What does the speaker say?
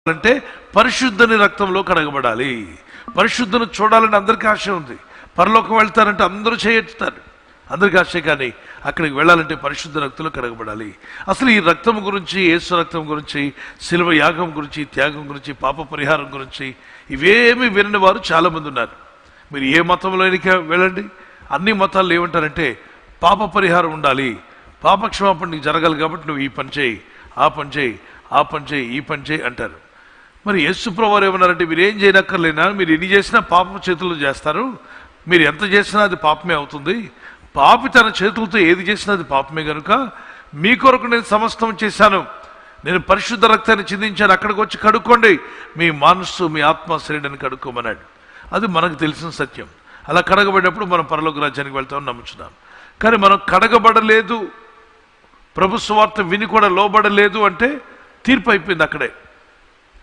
అంటే పరిశుద్ధని రక్తంలో కడగబడాలి. పరిశుద్ధను చూడాలని అందరికీ ఆశ ఉంది. పరలోకం వెళ్తారంటే అందరూ చేయెత్తుతారు, అందరికీ ఆశ. కానీ అక్కడికి వెళ్ళాలంటే పరిశుద్ధ రక్తంలో కడగబడాలి. అసలు ఈ రక్తం గురించి, యేసు రక్తం గురించి, శిలువ యాగం గురించి, త్యాగం గురించి, పాప పరిహారం గురించి ఇవేమి వినని వారు చాలామంది ఉన్నారు. మీరు ఏ మతంలోనికి వెళ్ళండి, అన్ని మతాలు ఏమంటారంటే పాప పరిహారం ఉండాలి, పాప క్షమాపణ నీకు జరగాలి కాబట్టి నువ్వు ఈ పని చేయి, ఆ పని చేయి, ఆ పని చేయి, ఈ పని చేయి అంటారు. మరి యేసు ప్రభువారు ఏమన్నారంటే మీరు ఏం చేయనక్కర్లేనా, మీరు ఎన్ని చేసినా పాపం చేతుల్లో చేస్తారు, మీరు ఎంత చేసినా అది పాపమే అవుతుంది. పాపి తన చేతులతో ఏది చేసినా అది పాపమే కనుక మీ కొరకు నేను సమస్తం చేశాను, నేను పరిశుద్ధ రక్తాన్ని చిందించాను, అక్కడికి వచ్చి కడుక్కోండి, మీ మనస్సు మీ ఆత్మ శరీరాన్ని కడుక్కోమన్నాడు. అది మనకు తెలిసిన సత్యం. అలా కడగబడినప్పుడు మనం పరలోక రాజ్యానికి వెళ్తామని నమ్ముచున్నాం. కానీ మనం కడగబడలేదు, ప్రభు సువార్త విని కూడా లోబడలేదు అంటే తీర్పు అయిపోయింది అక్కడే.